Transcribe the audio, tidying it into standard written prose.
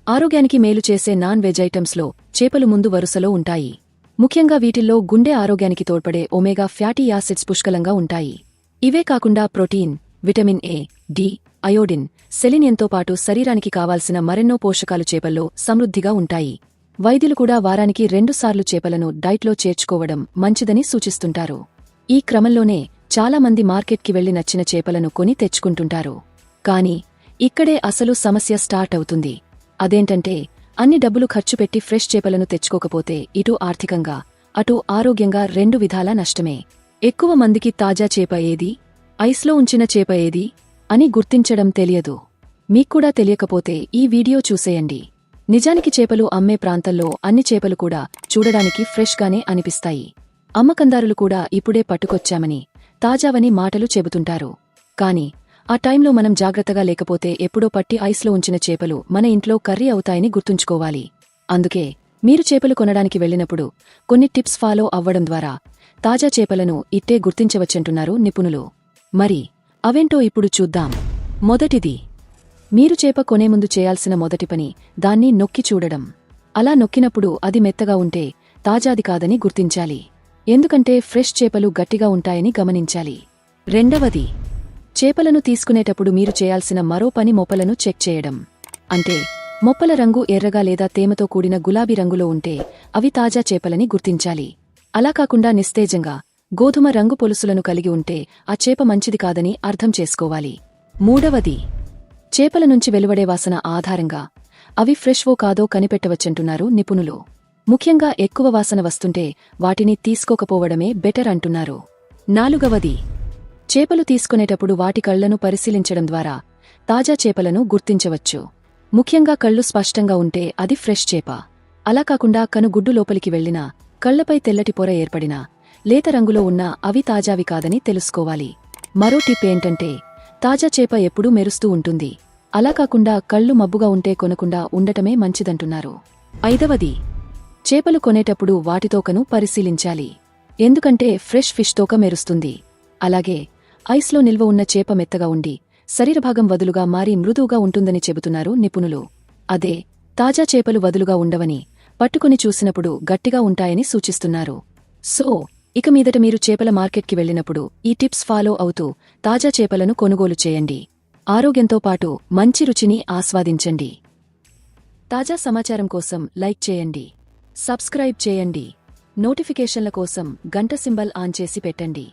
ఆరోగ్యానికి మేలు చేసే నాన్ వెజ్ ఐటమ్స్లో చేపలు ముందు వరుసలో ఉంటాయి. ముఖ్యంగా వీటిల్లో గుండె ఆరోగ్యానికి తోడ్పడే ఒమేగా ఫ్యాటీ యాసిడ్స్ పుష్కలంగా ఉంటాయి. ఇవే కాకుండా protein, vitamin A, D, iodine, సెలినియంతో పాటు శరీరానికి కావాల్సిన మరెన్నో పోషకాలు చేపల్లో సమృద్ధిగా ఉంటాయి. వైద్యులు కూడా వారానికి 2 సార్లు చేపలను డైట్లో చేర్చుకోవడం మంచిదని సూచిస్తుంటారు. ఈ క్రమంలోనే చాలామంది మార్కెట్కి వెళ్లి నచ్చిన చేపలను కొని తెచ్చుకుంటుంటారు. కాని ఇక్కడే అసలు సమస్య స్టార్ట్ అవుతుంది. అదేంటంటే అన్ని డబ్బులు ఖర్చుపెట్టి ఫ్రెష్ చేపలను తెచ్చుకోకపోతే ఇటు ఆర్థికంగా, అటు ఆరోగ్యంగా 2 విధాలా నష్టమే. ఎక్కువ మందికి తాజా చేప ఏది, ఐస్లో ఉంచిన చేప ఏది అని గుర్తించడం తెలియదు. మీక్కూడా తెలియకపోతే ఈ వీడియో చూసేయండి. నిజానికి చేపలు అమ్మే ప్రాంతంలో అన్ని చేపలు కూడా చూడడానికి ఫ్రెష్గానే అనిపిస్తాయి. అమ్మకందారులు కూడా ఇప్పుడే పట్టుకొచ్చామని, తాజావని మాటలు చెబుతుంటారు. కాని ఆ టైంలో మనం జాగ్రత్తగా లేకపోతే ఎప్పుడో పట్టి ఐస్లో ఉంచిన చేపలు మన ఇంట్లో కర్రీ అవుతాయని గుర్తుంచుకోవాలి. అందుకే మీరు చేపలు కొనడానికి వెళ్లినప్పుడు కొన్ని టిప్స్ ఫాలో అవ్వడం ద్వారా తాజా చేపలను ఇట్టే గుర్తించవచ్చంటున్నారు నిపుణులు. మరి అవేంటో ఇప్పుడు చూద్దాం. మొదటిది, మీరు చేప కొనే ముందు చేయాల్సిన మొదటి పని దాన్ని నొక్కి చూడడం. అలా నొక్కినప్పుడు అది మెత్తగా ఉంటే తాజాది కాదని గుర్తించాలి. ఎందుకంటే ఫ్రెష్ చేపలు గట్టిగా ఉంటాయని గమనించాలి. రెండవది, చేపలను తీసుకునేటప్పుడు మీరు చేయాల్సిన మరో పని మొప్పలను చెక్ చేయడం. అంటే మొప్పల రంగు ఎర్రగా లేదా తేమతో కూడిన గులాబీ రంగులో ఉంటే అవి తాజా చేపలని గుర్తించాలి. అలా కాకుండా నిస్తేజంగా గోధుమ రంగు పొలుసులను కలిగి ఉంటే ఆ చేప మంచిది కాదని అర్థం చేసుకోవాలి. మూడవది, చేపల నుంచి వెలువడే వాసన ఆధారంగా అవి ఫ్రెష్వో కాదో కనిపెట్టవచ్చంటున్నారు నిపుణులు. ముఖ్యంగా ఎక్కువ వాసన వస్తుంటే వాటిని తీసుకోకపోవడమే బెటర్ అంటున్నారు. నాలుగవది, చేపలు తీసుకునేటప్పుడు వాటి కళ్లను పరిశీలించడం ద్వారా తాజా చేపలను గుర్తించవచ్చు. ముఖ్యంగా కళ్ళు స్పష్టంగా ఉంటే అది ఫ్రెష్ చేప. అలా కాకుండా కనుగుడ్డు లోపలికి వెళ్లినా, కళ్లపై తెల్లటి పొర ఏర్పడినా, లేత రంగులో ఉన్నా అవి తాజావి కాదని తెలుసుకోవాలి. మరో టిప్ ఏంటంటే తాజా చేప ఎప్పుడూ మెరుస్తూ ఉంటుంది. అలా కాకుండా కళ్ళు మబ్బుగా ఉంటే కొనకుండా ఉండటమే మంచిదంటున్నారు. ఐదవది, చేపలు కొనేటప్పుడు వాటి తోకను పరిశీలించాలి. ఎందుకంటే ఫ్రెష్ ఫిష్ తోక మెరుస్తుంది. అలాగే ఐస్లో నిల్వ ఉన్న చేప మెత్తగా ఉండి శరీరభాగం వదులుగా మారి మృదువుగా ఉంటుందని చెబుతున్నారు నిపుణులు. అదే తాజా చేపలు వదులుగా ఉండవని, పట్టుకుని చూసినప్పుడు గట్టిగా ఉంటాయని సూచిస్తున్నారు. సో ఇక మీదట మీరు చేపల మార్కెట్కి వెళ్లినప్పుడు ఈ టిప్స్ ఫాలో అవుతూ తాజా చేపలను కొనుగోలు చేయండి. ఆరోగ్యంతో పాటు మంచి రుచిని ఆస్వాదించండి. తాజా సమాచారం కోసం లైక్ చేయండి, సబ్స్క్రైబ్ చేయండి, నోటిఫికేషన్ల కోసం గంట సింబల్ ఆన్ చేసి పెట్టండి.